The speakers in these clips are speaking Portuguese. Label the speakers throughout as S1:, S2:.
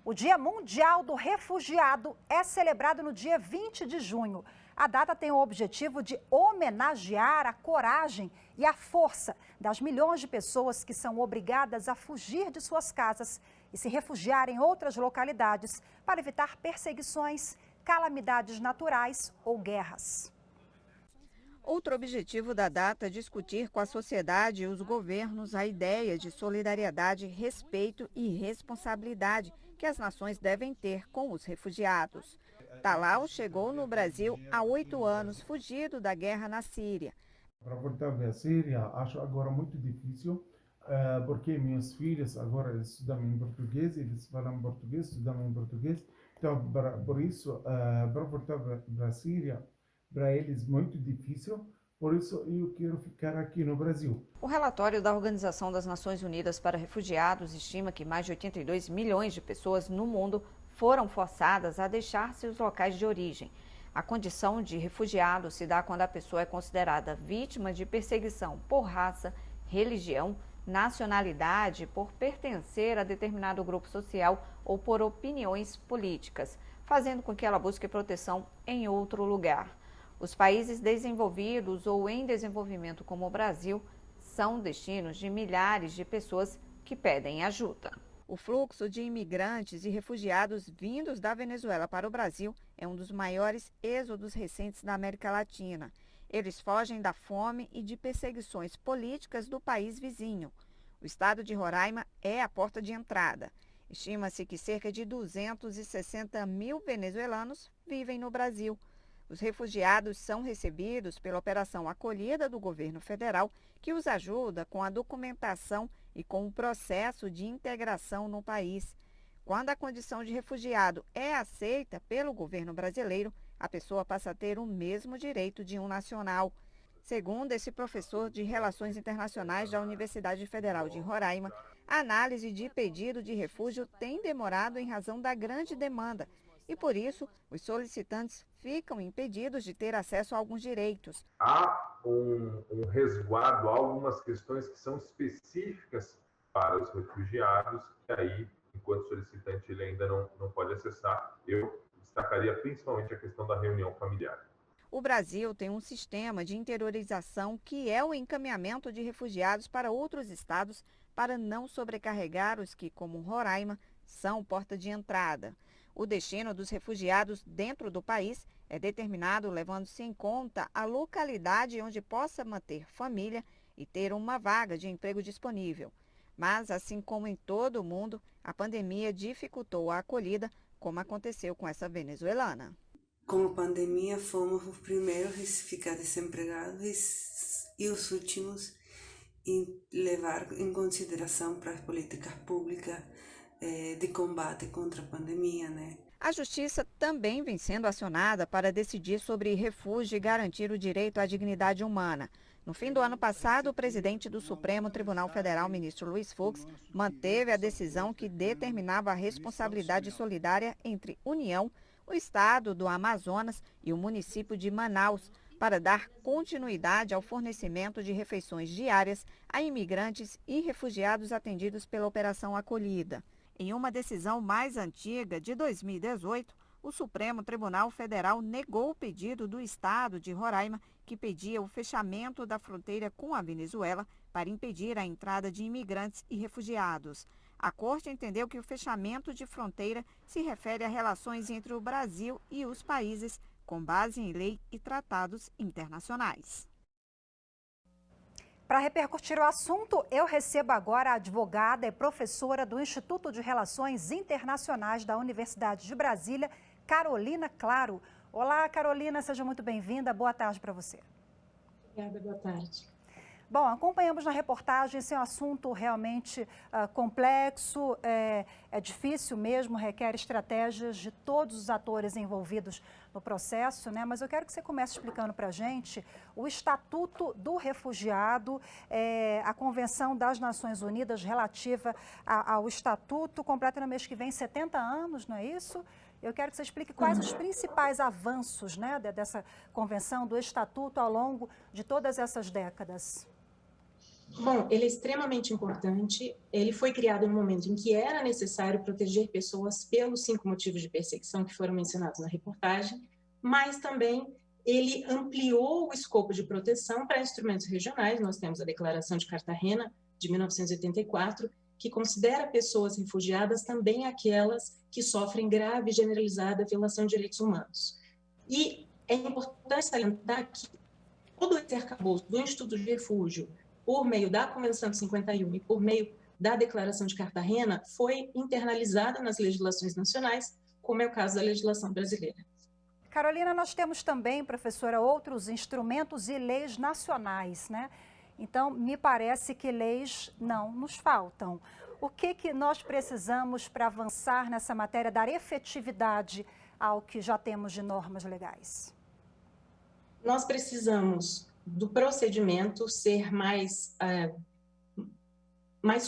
S1: O Dia Mundial do Refugiado é celebrado no dia 20 de junho. A data tem o objetivo de homenagear a coragem e a força das milhões de pessoas que são obrigadas a fugir de suas casas e se refugiar em outras localidades para evitar perseguições, calamidades naturais ou guerras.
S2: Outro objetivo da data é discutir com a sociedade e os governos a ideia de solidariedade, respeito e responsabilidade que as nações devem ter com os refugiados. Talal chegou no Brasil há 8 anos, fugido da guerra na Síria.
S3: Para voltar para a Síria, acho agora muito difícil, porque meus filhos agora estudam em português, eles falam português, estudam em português. Então, por isso, para voltar para a Síria, para eles muito difícil, por isso eu quero ficar aqui no Brasil.
S2: O relatório da Organização das Nações Unidas para Refugiados estima que mais de 82 milhões de pessoas no mundo foram forçadas a deixar seus locais de origem. A condição de refugiado se dá quando a pessoa é considerada vítima de perseguição por raça, religião, nacionalidade, por pertencer a determinado grupo social ou por opiniões políticas, fazendo com que ela busque proteção em outro lugar. Os países desenvolvidos ou em desenvolvimento, como o Brasil, são destinos de milhares de pessoas que pedem ajuda. O fluxo de imigrantes e refugiados vindos da Venezuela para o Brasil é um dos maiores êxodos recentes da América Latina. Eles fogem da fome e de perseguições políticas do país vizinho. O estado de Roraima é a porta de entrada. Estima-se que cerca de 260 mil venezuelanos vivem no Brasil. Os refugiados são recebidos pela Operação Acolhida do governo federal, que os ajuda com a documentação e com o processo de integração no país. Quando a condição de refugiado é aceita pelo governo brasileiro, a pessoa passa a ter o mesmo direito de um nacional. Segundo esse professor de Relações Internacionais da Universidade Federal de Roraima, a análise de pedido de refúgio tem demorado em razão da grande demanda. E por isso, os solicitantes ficam impedidos de ter acesso a alguns direitos.
S4: Há um resguardo, há algumas questões que são específicas para os refugiados, que aí, enquanto solicitante, ele ainda não pode acessar. Eu destacaria principalmente a questão da reunião familiar.
S2: O Brasil tem um sistema de interiorização que é o encaminhamento de refugiados para outros estados para não sobrecarregar os que, como Roraima, são porta de entrada. O destino dos refugiados dentro do país é determinado levando-se em conta a localidade onde possa manter família e ter uma vaga de emprego disponível. Mas, assim como em todo o mundo, a pandemia dificultou a acolhida, como aconteceu com essa venezuelana.
S5: Com a pandemia, fomos os primeiros a ficar desempregados e os últimos em levar em consideração para as políticas públicas de combate contra a pandemia, né?
S2: A Justiça também vem sendo acionada para decidir sobre refúgio e garantir o direito à dignidade humana. No fim do ano passado, o presidente do Supremo Tribunal Federal, ministro Luiz Fux, manteve a decisão que determinava a responsabilidade solidária entre União, o estado do Amazonas e o município de Manaus, para dar continuidade ao fornecimento de refeições diárias a imigrantes e refugiados atendidos pela Operação Acolhida. Em uma decisão mais antiga, de 2018, o Supremo Tribunal Federal negou o pedido do estado de Roraima, que pedia o fechamento da fronteira com a Venezuela para impedir a entrada de imigrantes e refugiados. A Corte entendeu que o fechamento de fronteira se refere a relações entre o Brasil e os países, com base em lei e tratados internacionais.
S1: Para repercutir o assunto, eu recebo agora a advogada e professora do Instituto de Relações Internacionais da Universidade de Brasília, Carolina Claro. Olá, Carolina, seja muito bem-vinda. Boa tarde para você.
S6: Obrigada, boa tarde.
S1: Bom, acompanhamos na reportagem, esse é um assunto realmente complexo, é difícil mesmo, requer estratégias de todos os atores envolvidos no processo, né? Mas eu quero que você comece explicando para a gente o Estatuto do Refugiado, a Convenção das Nações Unidas relativa ao Estatuto, completa no mês que vem 70 anos, não é isso? Eu quero que você explique quais os principais avanços, né, dessa convenção, do Estatuto, ao longo de todas essas décadas.
S6: Bom, ele é extremamente importante. Ele foi criado no momento em que era necessário proteger pessoas pelos 5 motivos de perseguição que foram mencionados na reportagem, mas também ele ampliou o escopo de proteção para instrumentos regionais. Nós temos a Declaração de Cartagena, de 1984, que considera pessoas refugiadas também aquelas que sofrem grave e generalizada violação de direitos humanos. E é importante salientar que todo esse arcabouço do Instituto de Refúgio, por meio da Convenção de 51 e por meio da Declaração de Cartagena, foi internalizada nas legislações nacionais, como é o caso da legislação brasileira.
S1: Carolina, nós temos também, professora, outros instrumentos e leis nacionais, né? Então, me parece que leis não nos faltam. O que nós precisamos para avançar nessa matéria, dar efetividade ao que já temos de normas legais?
S6: Nós precisamos do procedimento ser mais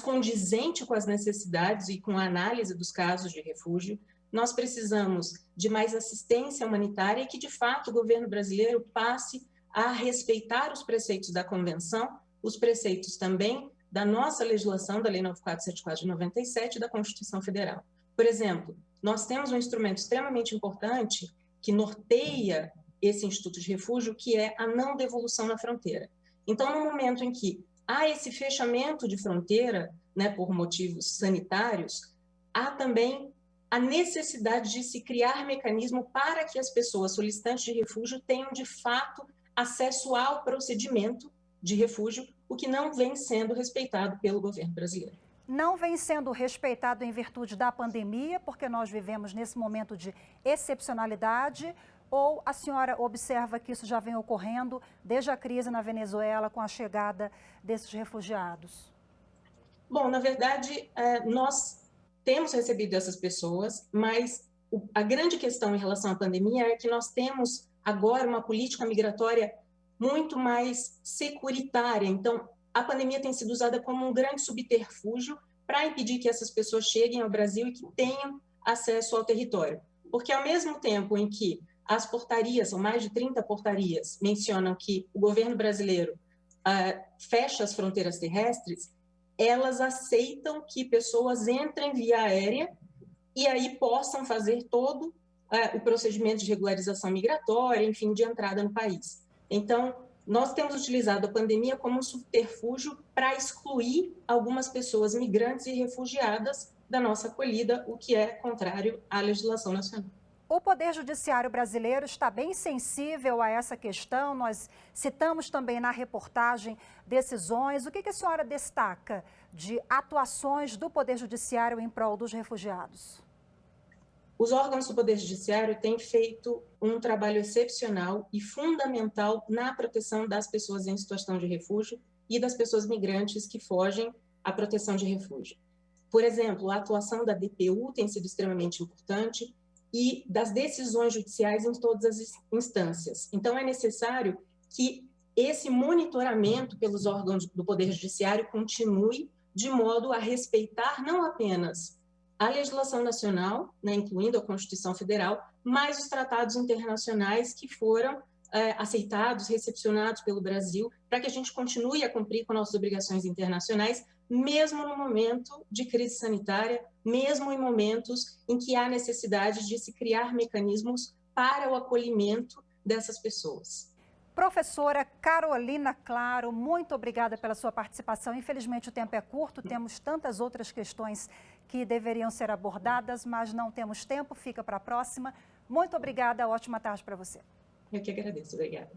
S6: condizente com as necessidades e com a análise dos casos de refúgio. Nós precisamos de mais assistência humanitária e que, de fato, o governo brasileiro passe a respeitar os preceitos da Convenção, os preceitos também da nossa legislação, da Lei 9474 de 97 e da Constituição Federal. Por exemplo, nós temos um instrumento extremamente importante que norteia esse Instituto de Refúgio, que é a não devolução na fronteira. Então, no momento em que há esse fechamento de fronteira, né, por motivos sanitários, há também a necessidade de se criar mecanismo para que as pessoas solicitantes de refúgio tenham, de fato, acesso ao procedimento de refúgio, o que não vem sendo respeitado pelo governo brasileiro.
S1: Não vem sendo respeitado em virtude da pandemia, porque nós vivemos nesse momento de excepcionalidade, ou a senhora observa que isso já vem ocorrendo desde a crise na Venezuela com a chegada desses refugiados?
S6: Bom, na verdade, nós temos recebido essas pessoas, mas a grande questão em relação à pandemia é que nós temos agora uma política migratória muito mais securitária. Então, a pandemia tem sido usada como um grande subterfúgio para impedir que essas pessoas cheguem ao Brasil e que tenham acesso ao território. Porque, ao mesmo tempo em que as portarias, são mais de 30 portarias, mencionam que o governo brasileiro fecha as fronteiras terrestres, elas aceitam que pessoas entrem via aérea e aí possam fazer todo o procedimento de regularização migratória, enfim, de entrada no país. Então, nós temos utilizado a pandemia como um subterfúgio para excluir algumas pessoas migrantes e refugiadas da nossa acolhida, o que é contrário à legislação nacional.
S1: O Poder Judiciário brasileiro está bem sensível a essa questão. Nós citamos também na reportagem decisões. O que a senhora destaca de atuações do Poder Judiciário em prol dos refugiados?
S6: Os órgãos do Poder Judiciário têm feito um trabalho excepcional e fundamental na proteção das pessoas em situação de refúgio e das pessoas migrantes que fogem à proteção de refúgio. Por exemplo, a atuação da DPU tem sido extremamente importante, e das decisões judiciais em todas as instâncias. Então, é necessário que esse monitoramento pelos órgãos do Poder Judiciário continue de modo a respeitar não apenas a legislação nacional, né, incluindo a Constituição Federal, mas os tratados internacionais que foram aceitados, recepcionados pelo Brasil, para que a gente continue a cumprir com nossas obrigações internacionais, mesmo no momento de crise sanitária, mesmo em momentos em que há necessidade de se criar mecanismos para o acolhimento dessas pessoas.
S1: Professora Carolina Claro, muito obrigada pela sua participação. Infelizmente o tempo é curto, temos tantas outras questões que deveriam ser abordadas, mas não temos tempo, fica para a próxima. Muito obrigada, ótima tarde para você.
S6: Eu que agradeço, obrigada.